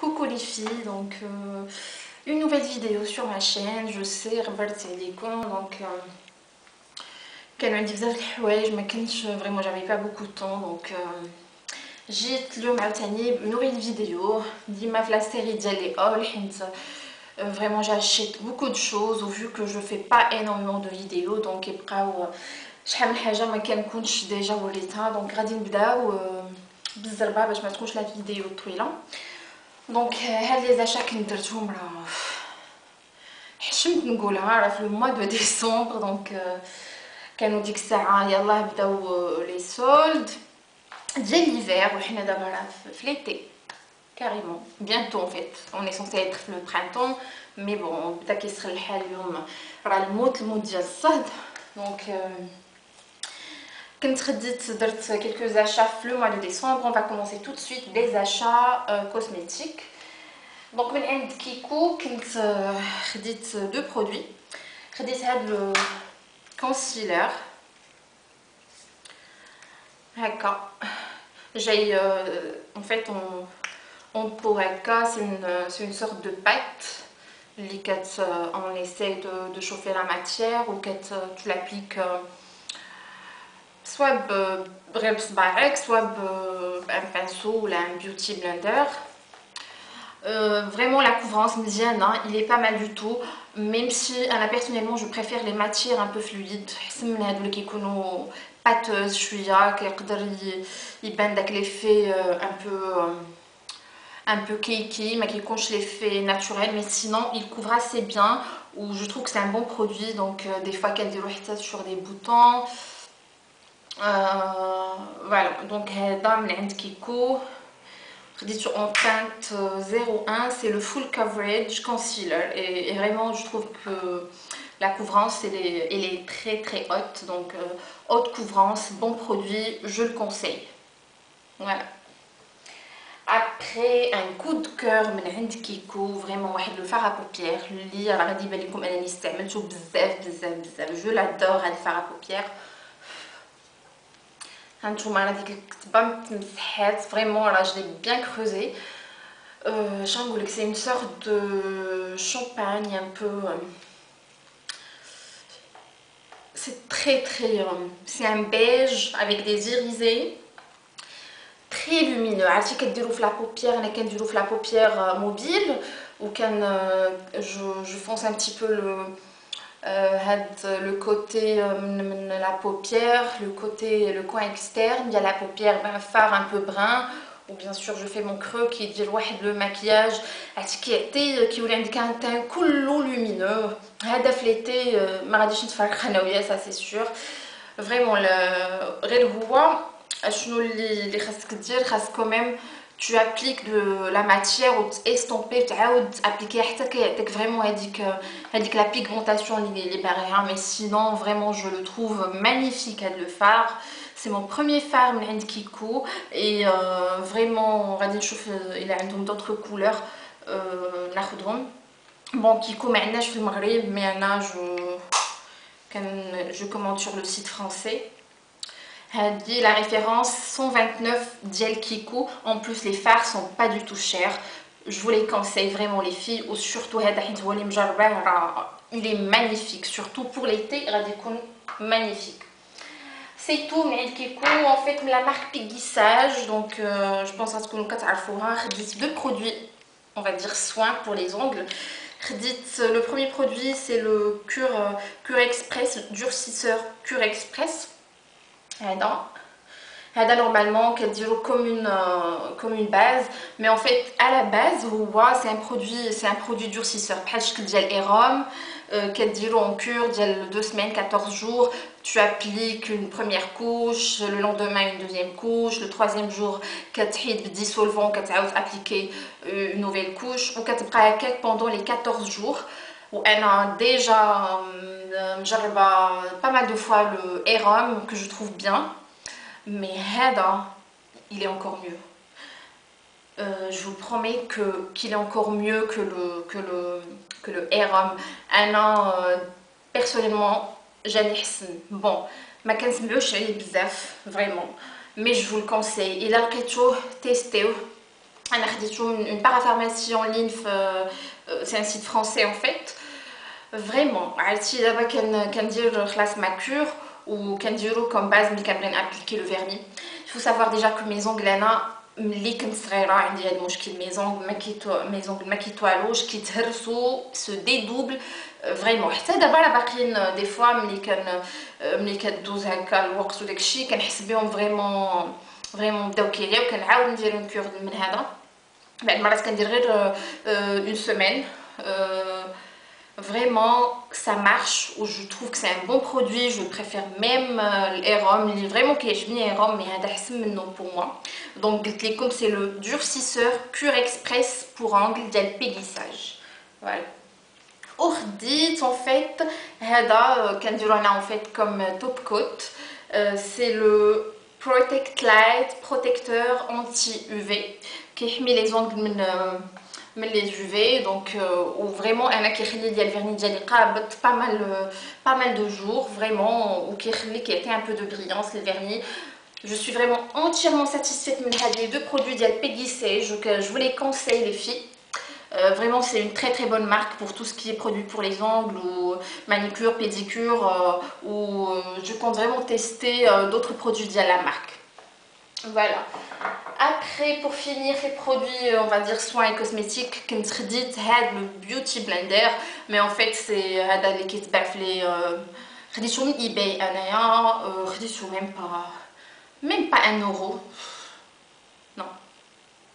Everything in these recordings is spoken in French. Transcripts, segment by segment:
Coucou les filles, donc une nouvelle vidéo sur ma chaîne. Je sais ربرت عليكم donc كانوا عندي بزاف د الحوايج ما كنتش vraiment j'avais pas beaucoup de temps donc جيت اليوم عاوتاني بنوفيل فيديو ديما في لا série ديال لي هول حيت vraiment j'achète beaucoup de choses vu que je fais pas énormément de vidéos donc يبقاو شحال من حاجه ما كنكونش ديجا وريتها دونك غادي نبداو بالزربه باش ما تكونش لا فيديو طويله. دونك هاد لي زاشا كنت درتهم راه حشمت نقولها راه في الموا دو ديسمبر دونك كانوا ديك الساعه يلاه بداو لي سولد ديال ليفير وحنا دابا راه في ليتي كاريمون بيانتو ان فيت اون اي سونسي ايتر في لو برانتون مي بون بدا كيسخن الحال اليوم راه الموت ديال الصهد دونك كنت خديت درت quelques achats le mois de décembre. On va commencer tout de suite des achats cosmétiques. Donc من عند كيكو كنت خديت deux produits. خديت هاد le concealer هكا جاي en fait on pour هكا c'est une sorte de pâte اللي on essaie de chauffer la matière ou tu l'appliques soit بغير بصباعك soit بان pinceau ou un beauty blender. Vraiment la couvrance مزيان il est pas mal du tout même si انا personnellement je préfère les matières un peu fluides احسن من هادو اللي كيكونوا pâteuses شويه كيقدر يبان داك l'effet un peu cakey ما كيكونش l'effet naturel mais sinon il couvre assez bien ou je trouve que c'est un bon produit donc des fois كنديرو حتى sur des boutons. Voilà donc هذا من عند كيكو خديته en teinte 01 c'est le full coverage concealer et vraiment je trouve que la couvrance elle est très très haute donc haute couvrance, bon produit, je le conseille. Voilà. Après un coup de cœur من عند كيكو vraiment واحد le fard à paupières اللي راه غادي يبان لكم انني استعملته بزاف جو لادور هاد الفار à paupières. هانتوما راه ديك الكتبه متمسحات فريمون راه je l'ai bien creusé. Je vous c'est une sorte de champagne un peu c'est très c'est un beige avec des irisés très lumineux. عرفتي كديروا في لا paupière انا كنديرو في لا paupière mobile ou je fonce un petit peu le côté de la paupière, le coin externe, il y a la paupière un fard un peu brun ou bien sûr je fais mon creux qui dit le maquillage qui يولي عندك un teint كله lumineux. هذا في l'été ما غاديش نتفرق انا وياه ça c'est sûr. Vraiment غير هو شنو اللي خاصك دير خاصك quand même tu appliques de la matière ou estomper تعاود appliquer حتى كيعطيك vraiment هذيك la pigmentation اللي باغيها mais sinon vraiment je le trouve magnifique هذا le fard. C'est mon premier fard من عند كيكو et vraiment غادي نشوف الى عندهم d'autres couleurs ناخذهم. Bon كيكو ما عندناش في المغرب mais انا je commande sur le site français. La référence 129 ديال كيكو. En plus les fards sont pas du tout chers. Je vous les conseille vraiment les filles ou surtout هذا حيت هو اللي مجرباه راه il est magnifique surtout pour l'été غادي يكون magnifique. C'est tout من عند كيكو en fait من la marque Piggy Sage donc je pense غتكونوا كتعرفوها. خديت deux produits on va dire soins pour les ongles. Le premier produit c'est le Cure Express durcisseur Cure Express. هذا normalement كديرو comme une base mais en fait à la base c'est un produit durcisseur بحال الشكل ديال ايروم كديرو en cure ديال 2 semaines 14 jours. Tu appliques une première couche, le lendemain une deuxième couche, le troisième jour كتحيد بالديسولفون كتعاود appliquer une nouvelle couche وكتبقى هكاك pendant les 14 jours. وانا déjà مجربه pas mal de fois le Erom que je trouve bien mais هذا il est encore mieux. Je vous promets qu'il est encore mieux que le Erom. انا personnellement جاني حسن. bon ما كنسمعوش عليه بزاف vraiment mais je vous le conseille. الا لقيتوه تيستيوه انا خديته من une parapharmacie en ligne c'est un site français en fait. Vraiment عرفتي دابا كندير خلاص ma cure وكنديرو comme base ملي كنبغي appliquer le vernis. Il faut savoir déjà que mes ongles انا ملي كنت صغيره عندي هذا المشكل mes ongles ما كيتوالوش كيتهرسوا se dédoublent فريمون. حتى دابا راه باقيين دي فوا ملي كدوز هكا الوقت وداكشي كنحس بهم فريمون بداو كيعياو. كنعاود ندير اون كور من هذا بعد مرات كندير غير اون سيمين. Vraiment, ça marche. Ou je trouve que c'est un bon produit. Je préfère même l'Erom. Il est vraiment كيعجبني Erom, mais هذا أحسن منه pour moi. Donc, قلت لكم c'est le durcisseur cure express pour ongles ديال péguissage. Voilà. وخديت en fait هذا كنديرو هنا en fait comme top coat. C'est le Protect Light protecteur anti-UV كيحمي les ongles من les UV. Donc vraiment انا كيخلي لي الفيرني ديالي قابض pas mal de jours vraiment وكيخلي كيعطي un peu de brillance le vernis. Je suis vraiment entièrement satisfaite من هاد les deux produits ديال Péguissage. Je vous les conseille les filles. Vraiment c'est une très bonne marque pour tout ce qui est produit pour les ongles ou manicure, pédicure ou je compte vraiment tester d'autres produits de la marque. Voilà. Après pour finir les produits on va dire soins et cosmétiques كنت خديت هاد le beauty blender mais en fait c'est هذا اللي كيتباع في لي خديته من eBay انايا خديته même pas 1 euro. Non.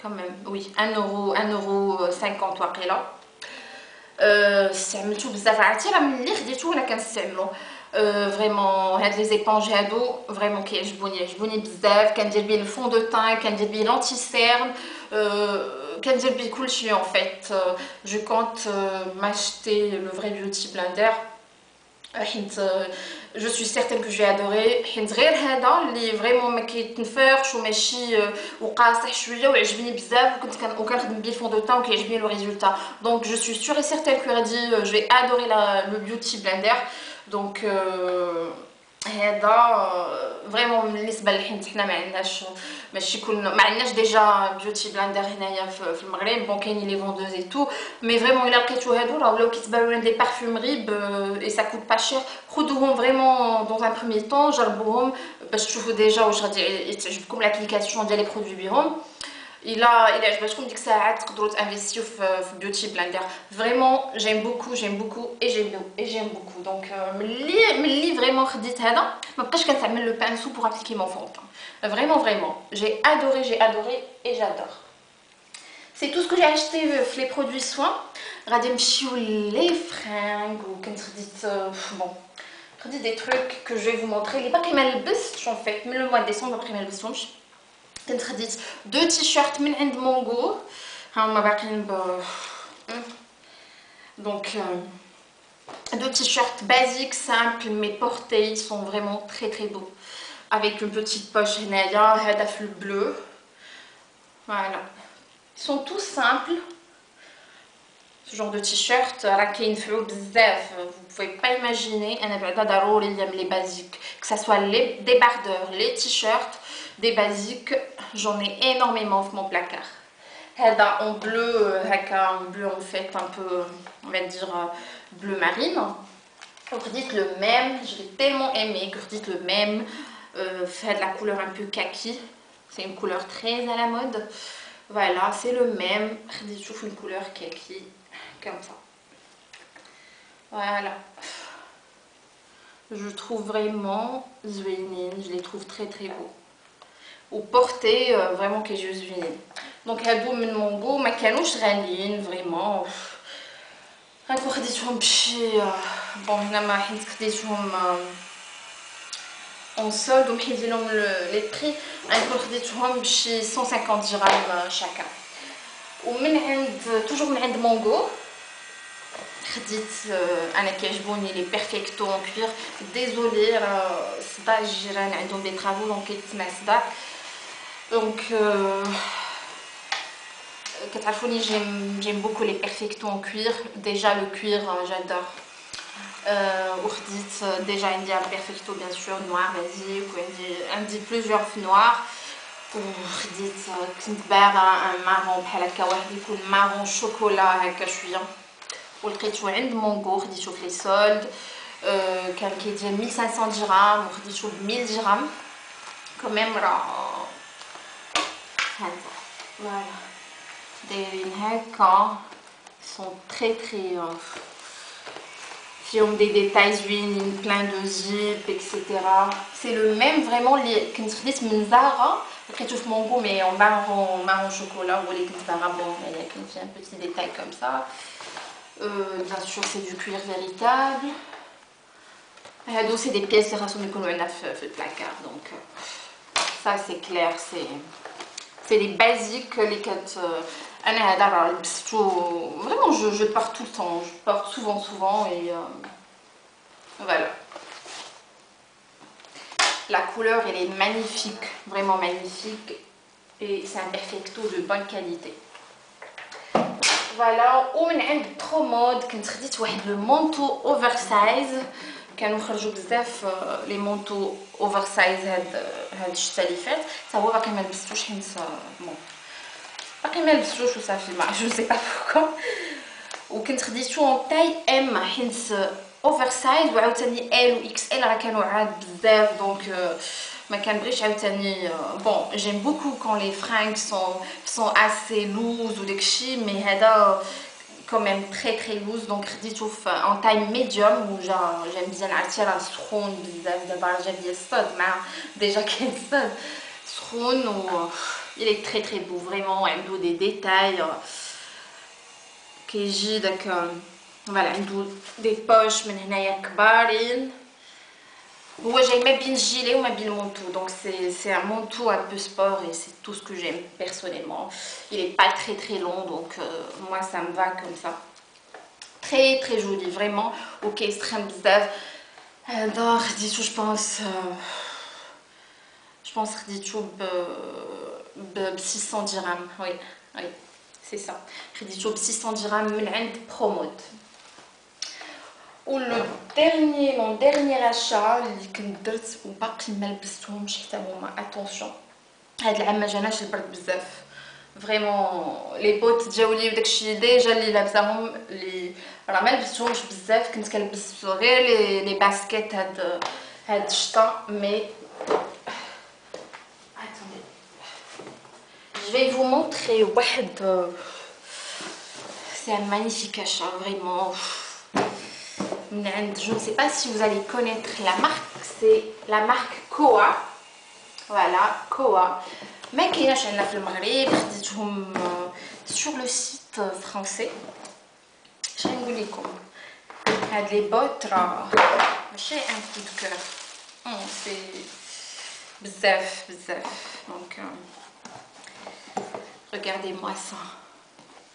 Quand même, oui, 1,50 € واقيلا. استعملته بزاف. عرفتي راه ملي خديته وانا كنستعملو فريمون هاد لي زيبونج هادو فريمون كيعجبوني بزاف. كندير بيه الفون دو تان، كندير بيه لونتي سيرن، كندير بيه كلشي en fait. Je compte m'acheter le vrai beauty blender حيت je suis certaine que je vais adorer. حيت غير هذا اللي فريمون ما كيتنفخش وماشي وقاصح شويه وعجبني بزاف وكنخدم بيه الفون دو تان وكيعجبني لو ريزولتا. Donc je suis sûre et certaine que je vais adorer le beauty blender. Donc هذا فريمون بالنسبه لحين حنا ماشي كلنا ما عندناش ديجا بيوتي بلاندر هنايا في المغرب. بون كاينين لي فوندوز اي تو مي فريمون الا لقيتو هادو راه ولاو كيتباعوا لنا دي بارفومري اي سا كوت با شير. خذوهم فريمون دون ان بروميير طون جربوهم باش تشوفوا ديجا واش غادي تعجبكم لابليكاسيون ديال لي برودوي بهم. الا عجبتكم ديك الساعات تقدروا تانفيستيو في بيوتي بلاندر. فريمون جيم بوكو et j'aime beaucoup. Donc ملي فريمون خديت هذا ما بقاش كنستعمل لو بانسو pour appliquer mon fond de teint. Vraiment j'ai adoré et j'adore. C'est tout ce que j'ai acheté في les produits soins. غادي نمشيو لي فرانغ وكنت خديت bon خديت des trucs que je vais vous montrer اللي باقي ما لبستش en fait من le mois de décembre باقي ما لبستهمش. كنت خديت دو تيشيرت من عند مونغو هما باقيين donc deux t-shirts basiques simples mais portés. Ils sont vraiment très beaux avec une petite poche هنايا هذا في bleu. Voilà, ils sont tous simples. Ce genre de t-shirt راه كينفعوا بزاف. Vous pouvez pas imaginer. انا بعدا ضروري لي basiques que ça soit les débardeurs, les t-shirts, des basiques. J'en ai énormément dans mon placard. هذا en bleu هكا en bleu en fait un peu on va dire bleu marine. Dites le même, je l'ai tellement aimé que dites le même. Fait de la couleur un peu kaki, c'est une couleur très à la mode. Voilà, c'est le même. Je trouve une couleur kaki comme ça. Voilà, je trouve vraiment زوينين, je les trouve très beaux. Ou portés vraiment que je زوينين. Donc هادو من مونغو ما كانوش غاليين فريمون. هادو خديتهم بشي بون هنا ما حيت خديتهم اون سولد ومحيدين لهم لي بري. غنكون خديتهم بشي 150 درهم شاكا. ومن عند توجور من عند مونغو خديت انا كيعجبوني لي بيرفيكتو اون كوير. ديزولي راه صداع الجيران عندهم دي طرافو دونك كيتسمع صداع. دونك كتعرفوني j'aime beaucoup les perfectos en cuir. Déjà le cuir j'adore. وخديت déjà عندي un perfecto bien sûr noir basique وعندي plusieurs noirs. وخديت كنت باغا ان مارون بحال هكا واحد يكون مارون شوكولا هكا شويه ولقيتو عند مونغو خديتو في لي سولد كان كيدير 1500 درهم وخديتو ب 1000 درهم كوميم راه هانتا فوالا دايرين هكا سون تري فيهم دي ديتاي زوينين بلان دو زيب اكسيتيرا سي لو ميم فريمون اللي كنت خديت من زارا لقيتو في مونغو مي en marron chocolat هو اللي كنت باغا بون هنايا كاين فيه ان بوتي ديتاي كوم سا bien sûr c'est du cuir véritable هادو سي دي بيس اللي خاصهم يكونوا عندنا في البلاكار دونك ça c'est clair c'est les basiques اللي كت انا هذا راه لبستو vraiment je porte tout le temps je porte souvent et voilà la couleur elle est magnifique vraiment magnifique et c'est un perfecto de bonne qualité voilà ومن عند ترو مود كنت خديت واحد لو مونطو اوفر سايز كانوا خرجوا بزاف لي مونطو اوفر سايز هاد الشتا اللي فات حتى هو باقي ما لبستوش حيت بون باقي ما لبستوش وصافي ما جو سي با بوكو وكنت خديتو اون تاي ام حيت اوفر سايز وعاوتاني ال و اكس ال راه كانوا عاد بزاف دونك ما كنبغيش عاوتاني بون جيم بوكو كون لي فرانك سون اسي لوز و داكشي مي هذا quand même très loose donc خديته en taille médium و j'aime bien عرفتي راه سخون بزاف دابا جا ليا الصاد مع ديجا كاين الصاد سخون و il est très beau vraiment عنده des détails كيجي داك فوالا عنده des poches من هنايا كبارين هو جاي ما بين الجيلي وما بين المونطو donc c'est un manteau un peu sport et c'est tout ce que j'aime personnellement il est pas très long donc moi ça me va comme ça très joli vraiment ok extrême بزاف هذا خديتو je pense خديتو ب 600 dirhams oui c'est ça خديتو ب 600 dirhams من عند Promode و mon dernier achat اللي كنت درت وباقي ما لبستهمش حتى هما اتونسيون هاد العام ما جاناش البرد بزاف فريمون لي بوت جاو لي وداكشي ديجا اللي لابساهم اللي راه ما لبستهمش بزاف كنت كنلبس غير لي باسكيت هاد الشتا مي attendez je vais vous montrer واحد c'est un magnifique achat vraiment je ne sais pas si vous allez connaître la marque, c'est la marque Koa. Voilà, Koa. ما كايناش عندنا في المغرب خديتهم sur le site français. شنو نقول لكم هاد لي بوت راه ماشي ان كو دو كور سي بزاف donc regardez-moi ça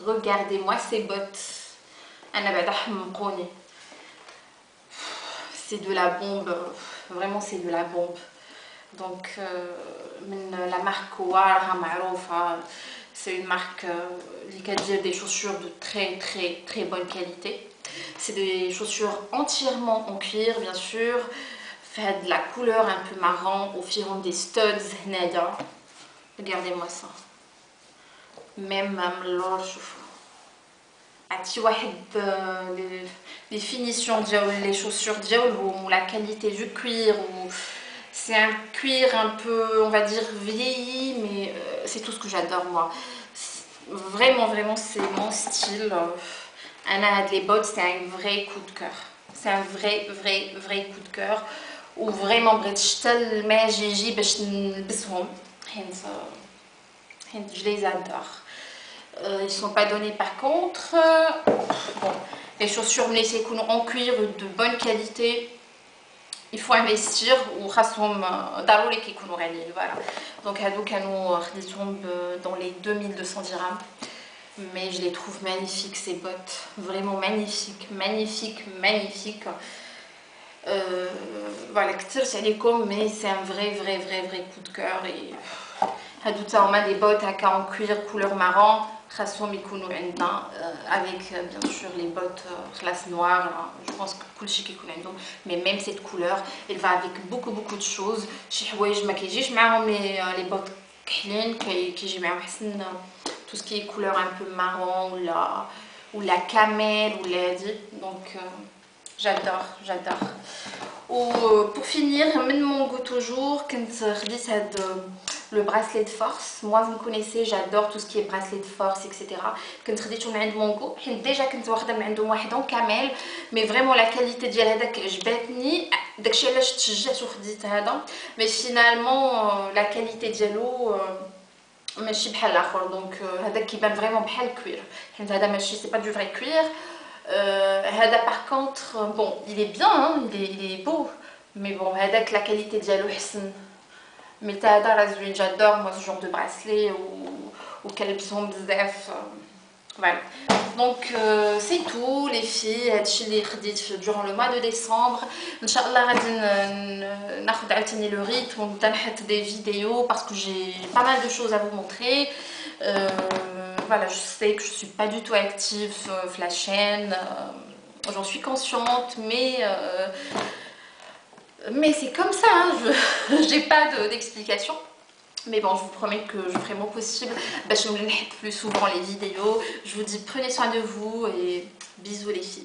regardez-moi ces bottes انا بعدا حمقوني c'est de la bombe vraiment c'est de la bombe donc من la marque Koa راها معروفه c'est une marque اللي كتدير des chaussures de très bonne qualité c'est des chaussures entièrement en cuir bien sûr fait de la couleur un peu marron au fond des studs هنايا regardez-moi ça même اللور شوفوا عرفتي واحد les finitions ديال les chaussures ديالهم ou la qualité du cuir ou c'est un cuir un peu on va dire vieilli mais c'est tout ce que j'adore moi vraiment c'est mon style انا هاد les bottes c'est un vrai coup de cœur c'est un vrai coup de cœur و vraiment بغيت حتى الماء يجي باش نلبسهم حيت je les adore ils sont pas donnés par contre bon les chaussures ملي تيكونوا en cuir de bonne qualité il faut investir وخاصهم ضروري كيكونوا غاليين voilà donc هادو كانوا خديتهم dans les 2200 dirhams mais je les trouve magnifiques ces bottes vraiment magnifiques voilà كثرت عليكم mais c'est un vrai coup de cœur et هادو تا هما des bottes هكا en cuir couleur marron خاصهم يكونوا عندنا avec bien sûr les bottes classe noire je pense que كلشي كيكون عندهم mais même cette couleur elle va avec beaucoup de choses شي حوايج ما كيجيش معاهم les bottes كحلين كيجي معاهم حسن tout ce qui est couleur un peu marron ou la camel ou l'adi. Donc j'adore. Ou pour finir, من mon goût toujours, كنت خديت هاد le bracelet de force. Moi vous me connaissez, j'adore tout ce qui est bracelet de force, etc. كنت خديته من عند مونغو حيت ديجا كنت واخده من عندهم واحد اون كامل مي فريمون لا كاليتي ديال هذاك عجبتني داكشي علاش تشجعت وخديت هذا مي فينالمون لا كاليتي ديالو ماشي بحال الاخر دونك هذاك كيبان فريمون بحال الكوير حيت هذا ماشي سي با دو فري كوير هذا باغ كونطخ بون il est bien hein, il est beau mais bon هذاك لا كاليتي ديالو حسن مي تا هذا راه زوين جادور موا سو جور دو براسلي وكنلبسهم بزاف voilà donc c'est tout les filles هادشي اللي خديت durant le mois de décembre ان شاء الله غادي ناخذ عاوتاني لو ريتم ونبدا نحط دي فيديو parce que j'ai pas mal de choses à vous montrer voilà je sais que je suis pas du tout active sur la chaîne j'en suis consciente mais c'est comme ça hein, j'ai pas d'explication. Mais bon, je vous promets que je ferai mon possible. Je me plus souvent les vidéos. Je vous dis prenez soin de vous et bisous les filles.